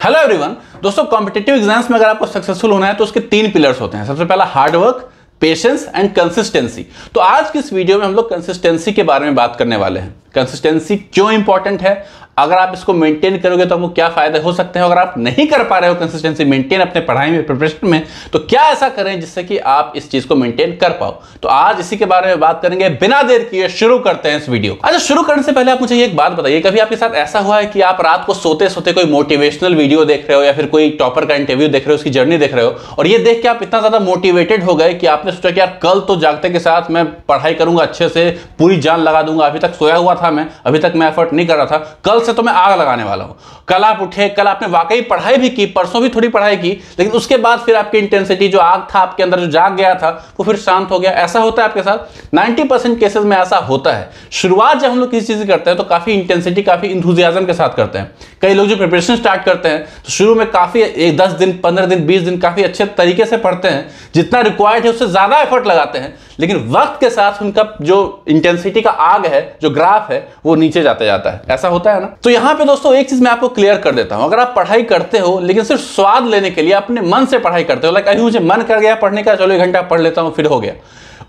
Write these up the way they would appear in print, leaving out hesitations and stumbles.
Hello everyone. दोस्तों, competitive exams में अगर आपको सक्सेसफुल होना है तो उसके 3 पिलर्स होते हैं। सबसे पहला hard work, patience and consistency. तो आज की इस वीडियो में हम लोग कंसिस्टेंसी के बारे में बात करने वाले हैं। कंसिस्टेंसी क्यों इंपॉर्टेंट है, अगर आप इसको मेंटेन करोगे तो आपको क्या फायदे हो सकते हैं, अगर आप नहीं कर पा रहे हो कंसिस्टेंसी मेंटेन अपने पढ़ाई में, प्रिपरेशन में, तो क्या ऐसा करें जिससे कि आप इस चीज को मेंटेन कर पाओ। तो आज इसी के बारे में बात करेंगे। बिना देर किए शुरू करते हैं इस वीडियो। अच्छा, शुरू करने से पहले आप मुझे एक बात बताइए, कभी आपके साथ ऐसा हुआ है कि आप रात को सोते सोते कोई मोटिवेशनल वीडियो देख रहे हो या फिर कोई टॉपर का इंटरव्यू देख रहे हो, उसकी जर्नी देख रहे हो, और ये देख के आप इतना ज्यादा मोटिवेटेड हो गए कि आपने सोचा कि यार कल तो जागते के साथ मैं पढ़ाई करूंगा, अच्छे से पूरी जान लगा दूंगा, अभी तक सोया हुआ था मैं, अभी तक मैं एफर्ट नहीं कर रहा था, कल से तो मैं आग लगाने वाला हूं। कल आप उठे, कल आपने वाकई पढ़ाई भी की, परसों भी थोड़ी पढ़ाई की, लेकिन उसके बाद फिर आपकी इंटेंसिटी, जो आग था आपके अंदर, जो जाग गया था, वो फिर शांत हो गया। ऐसा होता है आपके साथ। 90% केसेस में ऐसा होता है। शुरुआत जब हम लोग किसी चीज करते हैं तो काफी इंटेंसिटी, काफी इंथुजियाज्म के साथ करते हैं। कई लोग जो प्रिपरेशन स्टार्ट करते हैं तो शुरू में काफी 10 दिन, 15 दिन, 20 दिन काफी अच्छे तरीके से पढ़ते हैं, जितना रिक्वायर्ड है उससे ज्यादा एफर्ट लगाते हैं, लेकिन वक्त के साथ उनका जो इंटेंसिटी का आग है, जो ग्राफ है, वो नीचे जाता जाता है। ऐसा होता है ना। तो यहां पे दोस्तों एक चीज मैं आपको क्लियर कर देता हूं। अगर आप पढ़ाई करते हो लेकिन सिर्फ स्वाद लेने के लिए, अपने मन से पढ़ाई करते हो, लाइक अभी मुझे मन कर गया पढ़ने का, चलो 1 घंटा पढ़ लेता हूं फिर हो गया,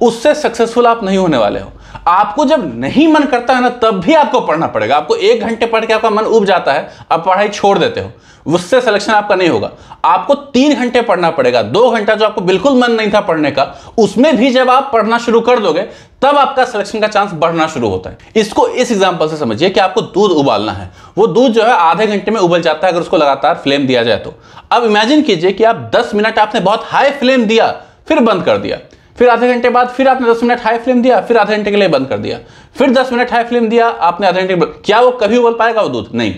उससे सक्सेसफुल आप नहीं होने वाले हो। आपको जब नहीं मन करता है ना, तब भी आपको पढ़ना पड़ेगा। आपको 1 घंटे पढ़ के आपका मन उब जाता है, आप पढ़ाई छोड़ देते हो, उससे सिलेक्शन आपका नहीं होगा। आपको 3 घंटे पढ़ना पड़ेगा। 2 घंटा जो आपको बिल्कुल मन नहीं था पढ़ने का, उसमें भी जब आप पढ़ना शुरू कर दोगे तब आपका सिलेक्शन का चांस बढ़ना शुरू होता है। इसको इस एग्जांपल से समझिए कि आपको दूध उबालना है। वो दूध जो है आधे घंटे में उबल जाता है अगर उसको लगातार फ्लेम दिया जाए तो। अब इमेजिन कीजिए कि आप 10 मिनट आपने बहुत हाई फ्लेम दिया, फिर बंद कर दिया, फिर आधे घंटे बाद फिर आपने 10 मिनट हाई फ्लेम दिया, फिर आधे घंटे के लिए बंद कर दिया, फिर 10 मिनट हाई फ्लेम दिया आपने, आधे घंटे, क्या वो कभी उबल पाएगा वो दूध? नहीं।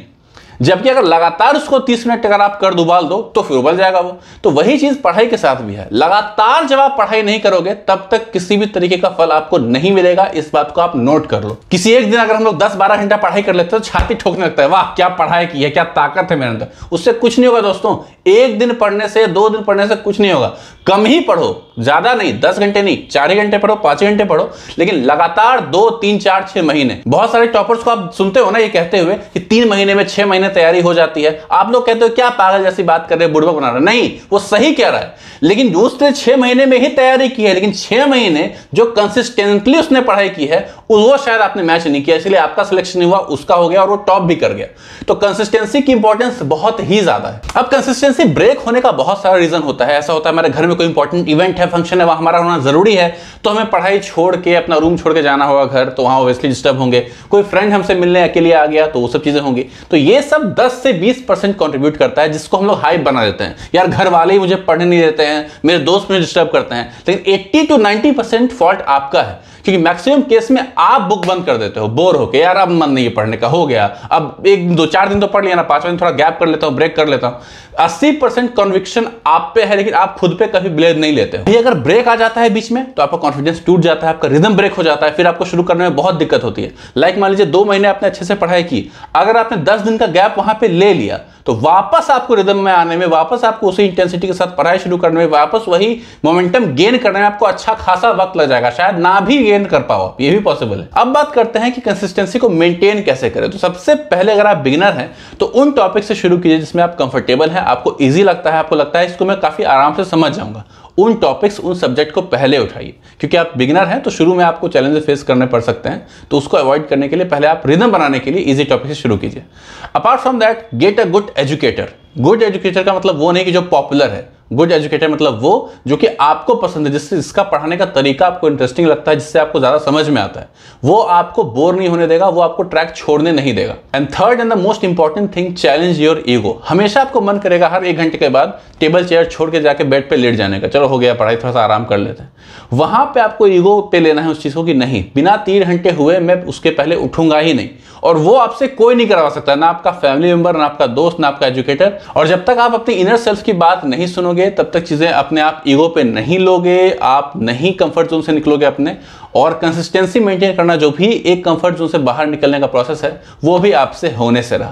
जबकि अगर लगातार उसको 30 मिनट अगर आप कर उबाल दो तो फिर उबल जाएगा वो। तो वही चीज पढ़ाई के साथ भी है। लगातार जब आप पढ़ाई नहीं करोगे तब तक किसी भी तरीके का फल आपको नहीं मिलेगा। इस बात को आप नोट कर लो। किसी एक दिन अगर हम लोग 10-12 घंटा पढ़ाई कर लेते हैं तो छाती ठोकने लगता है, वाह क्या पढ़ाई की है, क्या ताकत है मेरे अंदर। उससे कुछ नहीं होगा दोस्तों। 1 दिन पढ़ने से, 2 दिन पढ़ने से कुछ नहीं होगा। कम ही पढ़ो, ज्यादा नहीं, 10 घंटे नहीं, 4 घंटे पढ़ो, 5 घंटे पढ़ो, लेकिन लगातार 2, 3, 4, 6 महीने। बहुत सारे टॉपर्स को आप सुनते हो ना ये कहते हुए कि 3 महीने में 6 महीने तैयारी हो जाती है। आप लोग कहते हो क्या पागल जैसी बात कर रहे हैं, बुड़बक बना रहे हैं। नहीं, वो सही कह रहा है, लेकिन उसने 6 महीने में ही तैयारी की है, लेकिन 6 महीने जो कंसिस्टेंटली उसने पढ़ाई की है वो शायद आपने मैच नहीं किया, इसलिए आपका सिलेक्शन हुआ, उसका हो गया और वो टॉप भी कर गया। तो कंसिस्टेंसी की इंपॉर्टेंस बहुत ही ज्यादा है। अब कंसिस्टेंसी ब्रेक होने का बहुत सारा रीजन होता है। ऐसा होता है हमारे घर में कोई इंपॉर्टेंट इवेंट है, फंक्शन है, वहां हमारा होना जरूरी है, तो हमें पढ़ाई छोड़ के अपना रूम छोड़ के जाना होगा घर, तो वहां ऑब्वियसली डिस्टर्ब होंगे। कोई फ्रेंड हमसे मिलने अकेले आ गया तो वो सब चीजें होंगी। तो ये सब 10 से 20% कंट्रीब्यूट करता है, जिसको हम लोग हाइप बना देते हैं। यार घर वाले ही मुझे पढ़ने नहीं देते हैं, मेरे दोस्त मुझे डिस्टर्ब करते हैं, लेकिन 80 to 90% फॉल्ट आपका है, क्योंकि मैक्सिमम केस में आप बुक बंद कर देते हो बोर होके। यार अब मन नहीं है पढ़ने का, हो गया, अब 1-2-4 दिन तो पढ़ लिया ना, 5वां दिन थोड़ा गैप कर लेता हूं, ब्रेक कर लेता हूं। 80% कन्विक्शन आप पे है, लेकिन आप खुद पे कभी ब्लेम नहीं लेते हो। अगर ब्रेक आ जाता है बीच में तो आपका कॉन्फिडेंस टूट जाता है, आपका रिदम ब्रेक हो जाता है, फिर आपको शुरू करने में बहुत दिक्कत होती है। लाइक मान लीजिए 2 महीने आपने अच्छे से पढ़ाई की, अगर आपने 10 दिन का गैप वहां पे ले लिया तो वापस आपको रिदम में आने में, वापस आपको उसी इंटेंसिटी के साथ पढ़ाई शुरू करने में, वापस वही मोमेंटम गेन करने में आपको अच्छा खासा वक्त लग जाएगा, शायद ना भी गेन कर पाओ, ये भी पॉसिबल है। अब बात करते हैं कि कंसिस्टेंसी को मेंटेन कैसे करें। तो सबसे पहले अगर आप बिगिनर हैं तो उन टॉपिक से शुरू कीजिए जिसमें आप कंफर्टेबल हैं, आपको इजी लगता है, आपको लगता है इसको मैं काफी आराम से समझ जाऊंगा। उन टॉपिक्स, उन सब्जेक्ट को पहले उठाइए, क्योंकि आप बिगिनर हैं तो शुरू में आपको चैलेंजेस फेस करने पड़ सकते हैं, तो उसको अवॉइड करने के लिए पहले आप रिदम बनाने के लिए इजी टॉपिक से शुरू कीजिए। Apart from that, get a good educator. Good educator का मतलब वो नहीं कि जो पॉपुलर है। गुड एजुकेटर मतलब वो जो कि आपको पसंद है, जिसका पढ़ाने का तरीका आपको इंटरेस्टिंग लगता है, जिससे आपको ज्यादा समझ में आता है, वो आपको बोर नहीं होने देगा, वो आपको ट्रैक छोड़ने नहीं देगा। And third and the most important thing, challenge your ego. हमेशा आपको मन करेगा हर 1 घंटे के बाद टेबल चेयर छोड़ के जाके बेड पे लेट जाने का, चलो हो गया पढ़ाई, थोड़ा सा आराम कर लेते हैं। वहां पे आपको ईगो पे लेना है उस चीज को कि नहीं, बिना 3 घंटे हुए मैं उसके पहले उठूंगा ही नहीं, और वो आपसे कोई नहीं करवा सकता, ना आपका फैमिली मेंबर, ना आपका दोस्त, ना आपका एजुकेटर। और जब तक आप अपनी इनर सेल्फ की बात नहीं सुनोगे तब तक चीजें अपने आप ईगो पे नहीं लोगे, आप नहीं कंफर्ट जोन से निकलोगे अपने। और कंसिस्टेंसी मेंटेन करना, जो भी एक कंफर्ट जोन से बाहर निकलने का प्रोसेस है, वो भी आपसे होने से रहा।